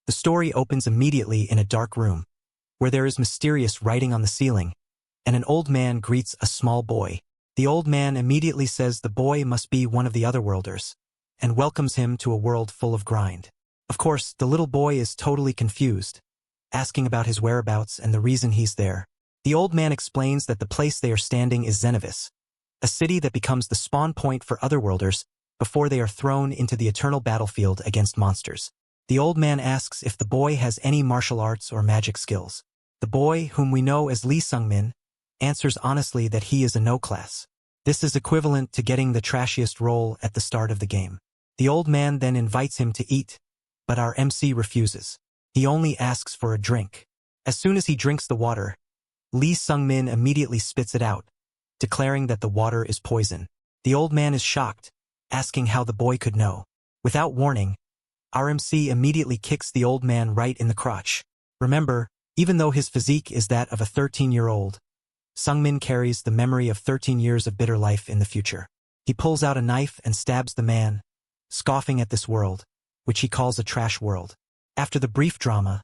The story opens immediately in a dark room, where there is mysterious writing on the ceiling, and an old man greets a small boy. The old man immediately says the boy must be one of the otherworlders, and welcomes him to a world full of grind. Of course, the little boy is totally confused, asking about his whereabouts and the reason he's there. The old man explains that the place they are standing is Xenovis, a city that becomes the spawn point for otherworlders before they are thrown into the eternal battlefield against monsters. The old man asks if the boy has any martial arts or magic skills. The boy, whom we know as Lee Sung-min, answers honestly that he is a no class. This is equivalent to getting the trashiest role at the start of the game. The old man then invites him to eat, but our MC refuses. He only asks for a drink. As soon as he drinks the water, Lee Sung-min immediately spits it out, declaring that the water is poison. The old man is shocked, asking how the boy could know. Without warning, our MC immediately kicks the old man right in the crotch. Remember, even though his physique is that of a 13-year-old, Sung-min carries the memory of 13 years of bitter life in the future. He pulls out a knife and stabs the man, scoffing at this world, which he calls a trash world. After the brief drama,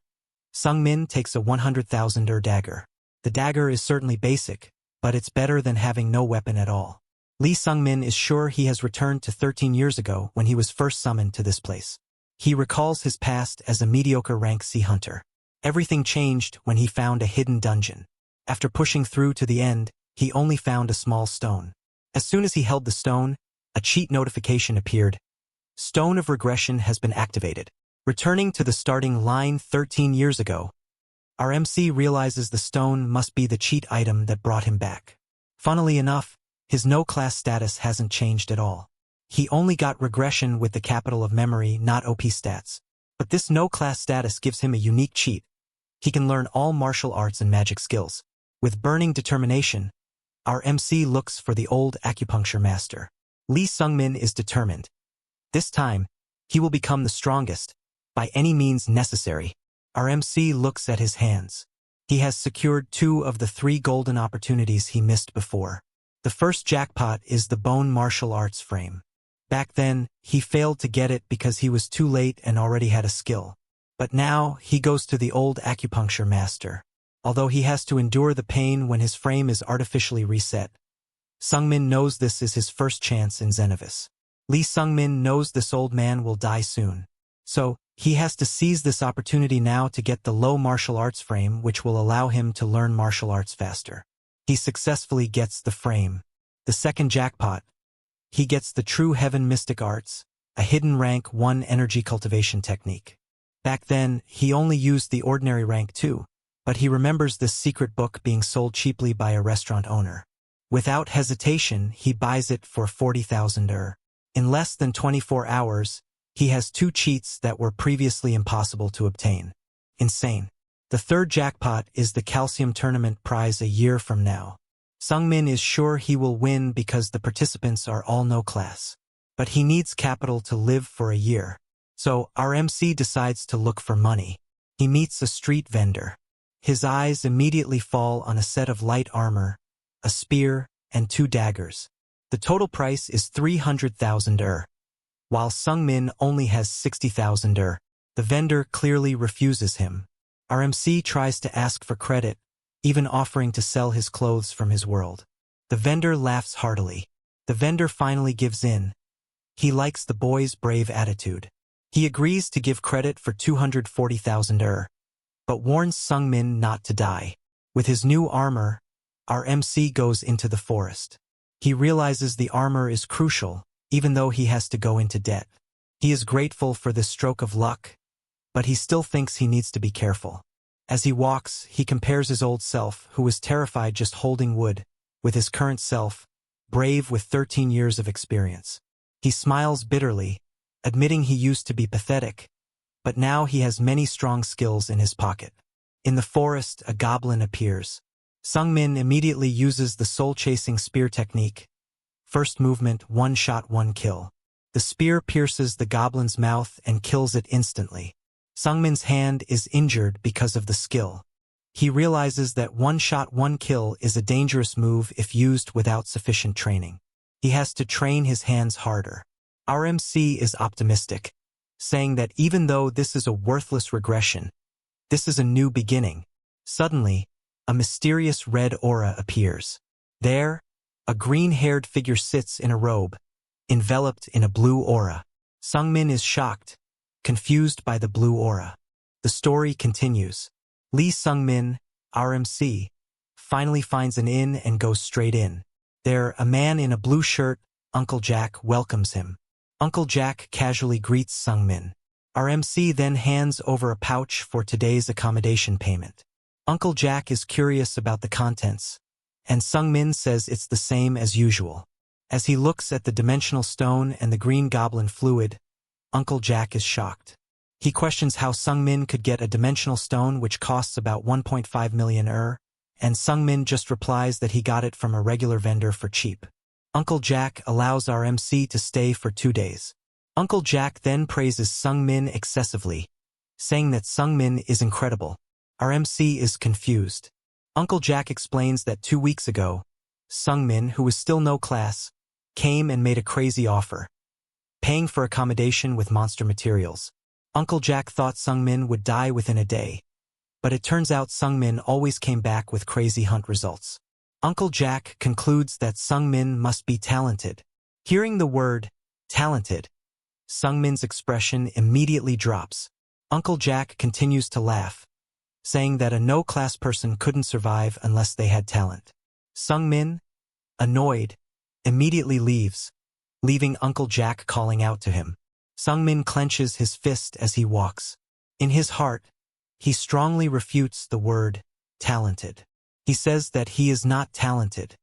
Sung-min takes a 100,000 dagger. The dagger is certainly basic, but it's better than having no weapon at all. Lee Sung-min is sure he has returned to 13 years ago when he was first summoned to this place. He recalls his past as a mediocre rank sea hunter. Everything changed when he found a hidden dungeon. After pushing through to the end, he only found a small stone. As soon as he held the stone, a cheat notification appeared. Stone of Regression has been activated. Returning to the starting line 13 years ago, our MC realizes the stone must be the cheat item that brought him back. Funnily enough, his no-class status hasn't changed at all. He only got regression with the capital of memory, not OP stats. But this no-class status gives him a unique cheat. He can learn all martial arts and magic skills. With burning determination, our MC looks for the old acupuncture master. Lee Sung-min is determined. This time, he will become the strongest, by any means necessary. Our MC looks at his hands. He has secured 2 of the 3 golden opportunities he missed before. The first jackpot is the bone martial arts frame. Back then, he failed to get it because he was too late and already had a skill. But now, he goes to the old acupuncture master. Although he has to endure the pain when his frame is artificially reset. Sung-min knows this is his first chance in Xenovis. Lee Sung-min knows this old man will die soon. So, he has to seize this opportunity now to get the low martial arts frame which will allow him to learn martial arts faster. He successfully gets the frame. The second jackpot. He gets the True Heaven Mystic Arts, a hidden rank 1 energy cultivation technique. Back then, he only used the ordinary rank 2. But he remembers this secret book being sold cheaply by a restaurant owner. Without hesitation, he buys it for 40,000 In less than 24 hours, he has 2 cheats that were previously impossible to obtain. Insane. The third jackpot is the Calcium Tournament prize a year from now. Sung-min is sure he will win because the participants are all no class. But he needs capital to live for a year. So, our MC decides to look for money. He meets a street vendor. His eyes immediately fall on a set of light armor, a spear, and 2 daggers. The total price is 300,000 while Sung-min only has 60,000 The vendor clearly refuses him. Our MC tries to ask for credit, even offering to sell his clothes from his world. The vendor laughs heartily. The vendor finally gives in. He likes the boy's brave attitude. He agrees to give credit for 240,000 but warns Sung-min not to die. With his new armor, our MC goes into the forest. He realizes the armor is crucial, even though he has to go into debt. He is grateful for this stroke of luck, but he still thinks he needs to be careful. As he walks, he compares his old self, who was terrified just holding wood, with his current self, brave with 13 years of experience. He smiles bitterly, admitting he used to be pathetic, but now he has many strong skills in his pocket. In the forest, a goblin appears. Sung-min immediately uses the soul-chasing spear technique. First movement, 1 shot, 1 kill. The spear pierces the goblin's mouth and kills it instantly. Sung-min's hand is injured because of the skill. He realizes that 1 shot, 1 kill is a dangerous move if used without sufficient training. He has to train his hands harder. Our MC is optimistic. saying that even though this is a worthless regression, this is a new beginning. Suddenly, a mysterious red aura appears. There, a green-haired figure sits in a robe, enveloped in a blue aura. Sungmin is shocked, confused by the blue aura. The story continues. Lee Sungmin, our MC, finally finds an inn and goes straight in. There, a man in a blue shirt, Uncle Jack, welcomes him. Uncle Jack casually greets Sungmin. Our MC then hands over a pouch for today's accommodation payment. Uncle Jack is curious about the contents, and Sungmin says it's the same as usual. As he looks at the dimensional stone and the green goblin fluid, Uncle Jack is shocked. He questions how Sungmin could get a dimensional stone which costs about 1.5 million and Sungmin just replies that he got it from a regular vendor for cheap. Uncle Jack allows our MC to stay for 2 days. Uncle Jack then praises Sungmin excessively, saying that Sungmin is incredible. Our MC is confused. Uncle Jack explains that 2 weeks ago, Sungmin, who was still no class, came and made a crazy offer, paying for accommodation with monster materials. Uncle Jack thought Sungmin would die within a day, but it turns out Sungmin always came back with crazy hunt results. Uncle Jack concludes that Sungmin must be talented. Hearing the word, talented, Sungmin's expression immediately drops. Uncle Jack continues to laugh, saying that a no-class person couldn't survive unless they had talent. Sungmin, annoyed, immediately leaves, leaving Uncle Jack calling out to him. Sungmin clenches his fist as he walks. In his heart, he strongly refutes the word, talented. He says that he is not talented.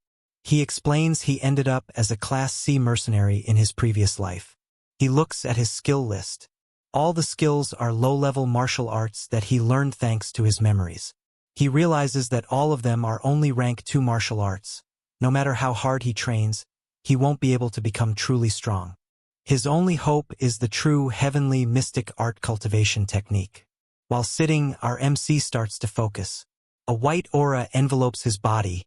He explains he ended up as a Class C mercenary in his previous life. He looks at his skill list. All the skills are low-level martial arts that he learned thanks to his memories. He realizes that all of them are only rank 2 martial arts. No matter how hard he trains, he won't be able to become truly strong. His only hope is the true heavenly mystic art cultivation technique. While sitting, our MC starts to focus. A white aura envelopes his body,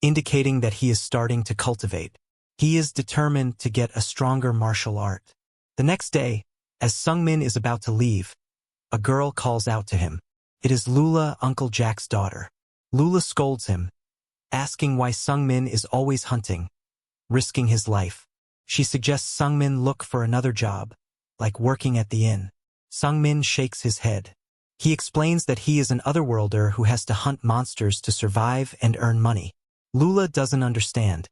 indicating that he is starting to cultivate. He is determined to get a stronger martial art. The next day, as Sungmin is about to leave, a girl calls out to him. It is Lula, Uncle Jack's daughter. Lula scolds him, asking why Sungmin is always hunting, risking his life. She suggests Sungmin look for another job, like working at the inn. Sungmin shakes his head. He explains that he is an otherworlder who has to hunt monsters to survive and earn money. Lula doesn't understand.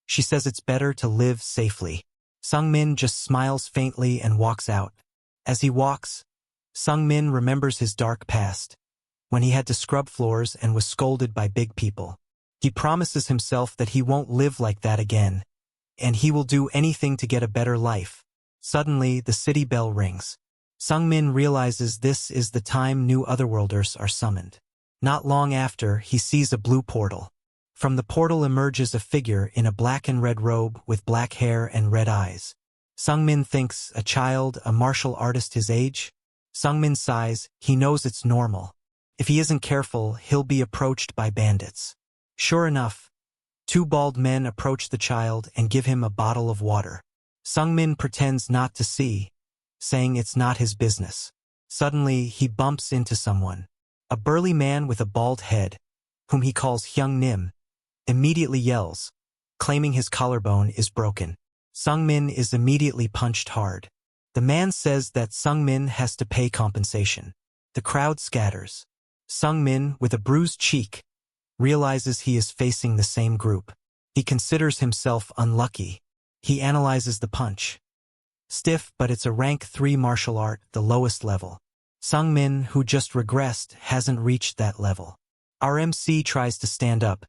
She says it's better to live safely. Sungmin just smiles faintly and walks out. As he walks, Sungmin remembers his dark past, when he had to scrub floors and was scolded by big people. He promises himself that he won't live like that again, and he will do anything to get a better life. Suddenly, the city bell rings. Sungmin realizes this is the time new otherworlders are summoned. Not long after, he sees a blue portal. From the portal emerges a figure in a black and red robe with black hair and red eyes. Sungmin thinks, a child, a martial artist his age? Sungmin sighs, he knows it's normal. If he isn't careful, he'll be approached by bandits. Sure enough, 2 bald men approach the child and give him a bottle of water. Sungmin pretends not to see, saying it's not his business. Suddenly, he bumps into someone. A burly man with a bald head, whom he calls Hyung Nim, immediately yells, claiming his collarbone is broken. Sungmin is immediately punched hard. The man says that Sungmin has to pay compensation. The crowd scatters. Sungmin, with a bruised cheek, realizes he is facing the same group. He considers himself unlucky. He analyzes the punch. Stiff, but it's a rank 3 martial art, the lowest level. Sungmin, who just regressed, hasn't reached that level. Our MC tries to stand up,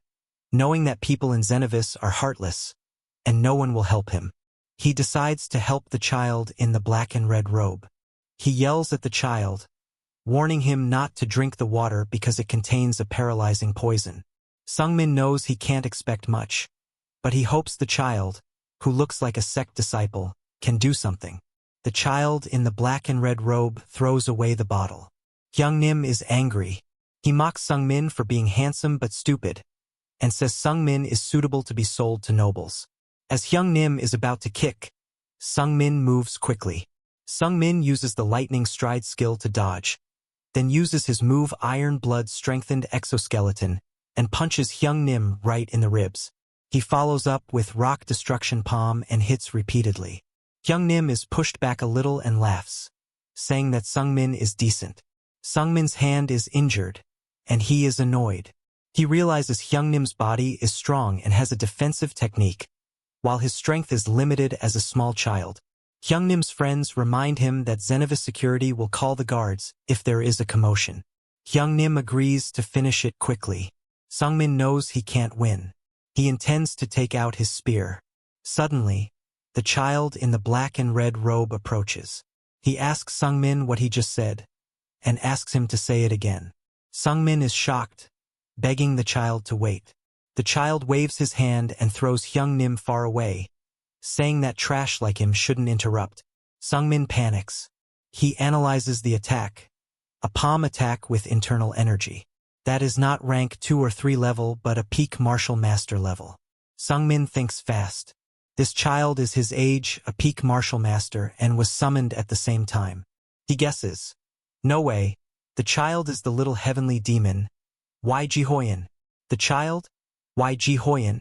knowing that people in Xenovis are heartless, and no one will help him. He decides to help the child in the black and red robe. He yells at the child, warning him not to drink the water because it contains a paralyzing poison. Sungmin knows he can't expect much, but he hopes the child, who looks like a sect disciple, can do something. The child in the black and red robe throws away the bottle. Hyung Nim is angry. He mocks Sungmin for being handsome but stupid, and says Sungmin is suitable to be sold to nobles. As Hyung Nim is about to kick, Sungmin moves quickly. Sung-min uses the lightning stride skill to dodge, then uses his move Iron Blood strengthened exoskeleton and punches Hyung-nim right in the ribs. He follows up with Rock Destruction Palm and hits repeatedly. Hyung-nim is pushed back a little and laughs, saying that Sung-min is decent. Sung-min's hand is injured, and he is annoyed. He realizes Hyung-nim's body is strong and has a defensive technique, while his strength is limited as a small child. Hyung-nim's friends remind him that Xenovis security will call the guards if there is a commotion. Hyung-nim agrees to finish it quickly. Sung-min knows he can't win. He intends to take out his spear. Suddenly, the child in the black and red robe approaches. He asks Sung-min what he just said, and asks him to say it again. Sung-min is shocked, begging the child to wait. The child waves his hand and throws Hyung-nim far away, saying that trash like him shouldn't interrupt. Sung-min panics. He analyzes the attack, a palm attack with internal energy. That is not rank 2 or 3 level but a peak martial master level. Sung-min thinks fast. This child is his age, a peak martial master, and was summoned at the same time. He guesses. No way. The child is the little heavenly demon, Ji-hoyen. The child, Ji-hoyen,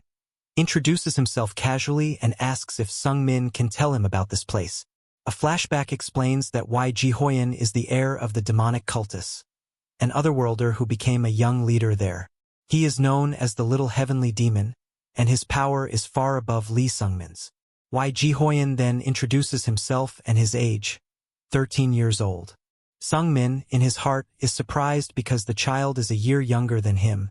introduces himself casually and asks if Sung-min can tell him about this place. A flashback explains that Ji-hoyen is the heir of the demonic cultus, an otherworlder who became a young leader there. He is known as the little heavenly demon, and his power is far above Lee Sung-min's. Ji-hoyen then introduces himself and his age, 13 years old. Sung-min, in his heart, is surprised because the child is a year younger than him,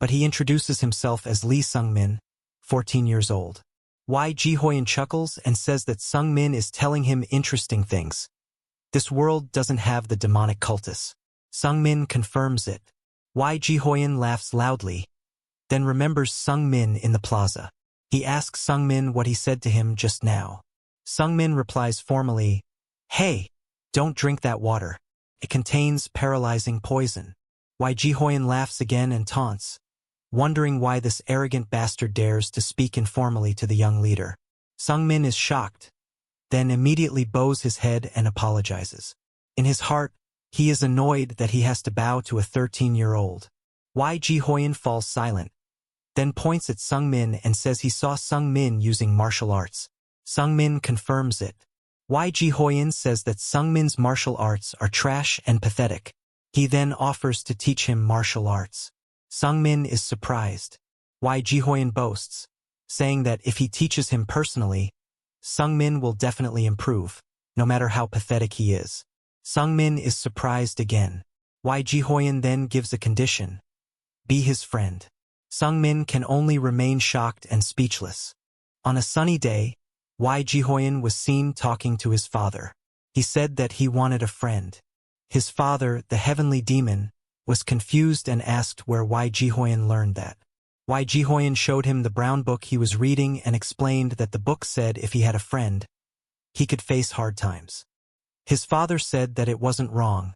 but he introduces himself as Lee Sung-min, 14 years old. Ji-hoyen chuckles and says that Sung-min is telling him interesting things. This world doesn't have the demonic cultus. Sung-min confirms it. Ji-hoyen laughs loudly, then remembers Sung-min in the plaza. He asks Sung-min what he said to him just now. Sung-min replies formally, "Hey, don't drink that water. It contains paralyzing poison." Ji-hoyen laughs again and taunts, wondering why this arrogant bastard dares to speak informally to the young leader. Sung-min is shocked, then immediately bows his head and apologizes. In his heart, he is annoyed that he has to bow to a 13-year-old. Ji-hoyen falls silent, then points at Sung-min and says he saw Sung-min using martial arts. Sung-min confirms it. Ji-hoyen says that Sung-min's martial arts are trash and pathetic. He then offers to teach him martial arts. Sung-min is surprised. Ji-hoyen boasts, saying that if he teaches him personally, Sung-min will definitely improve, no matter how pathetic he is. Sung-min is surprised again. Ji-hoyen then gives a condition: be his friend. Sung-min can only remain shocked and speechless. On a sunny day, Ji-hoyen was seen talking to his father. He said that he wanted a friend. His father, the heavenly demon, was confused and asked where Ji-hoyen learned that. Ji-hoyen showed him the brown book he was reading and explained that the book said if he had a friend, he could face hard times. His father said that it wasn't wrong,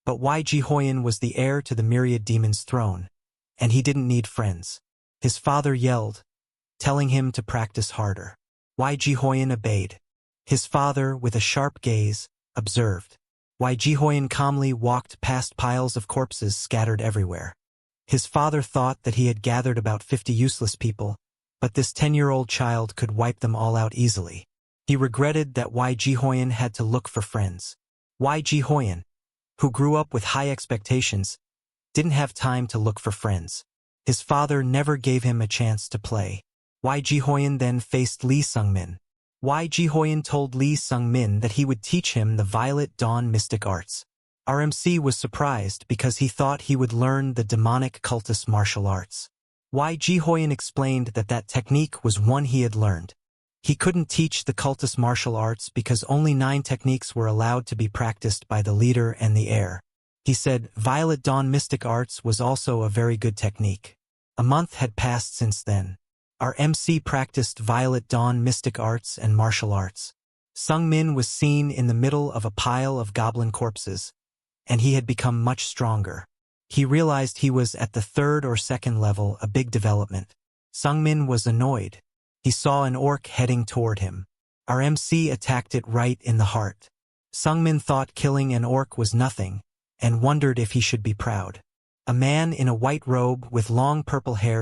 but Ji-hoyen was the heir to the myriad demon's throne, and he didn't need friends. His father yelled, telling him to practice harder. Ji-hoyen obeyed. His father, with a sharp gaze, observed. Ji-hoyen calmly walked past piles of corpses scattered everywhere. His father thought that he had gathered about 50 useless people, but this 10-year-old child could wipe them all out easily. He regretted that Ji-hoyen had to look for friends. Ji-hoyen, who grew up with high expectations, didn't have time to look for friends. His father never gave him a chance to play. Ji-hoyen then faced Lee Sung-min. Ji-hoyen told Lee Sung-min that he would teach him the Violet Dawn mystic arts. RMC was surprised because he thought he would learn the demonic cultist martial arts. Ji-hoyen explained that that technique was one he had learned. He couldn't teach the cultist martial arts because only 9 techniques were allowed to be practiced by the leader and the heir. He said Violet Dawn mystic arts was also a very good technique. A month had passed since then. Our MC practiced Violet Dawn mystic arts and martial arts. Sung-min was seen in the middle of a pile of goblin corpses, and he had become much stronger. He realized he was at the 3rd or 2nd level, a big development. Sung-min was annoyed. He saw an orc heading toward him. Our MC attacked it right in the heart. Sungmin thought killing an orc was nothing, and wondered if he should be proud. A man in a white robe with long purple hair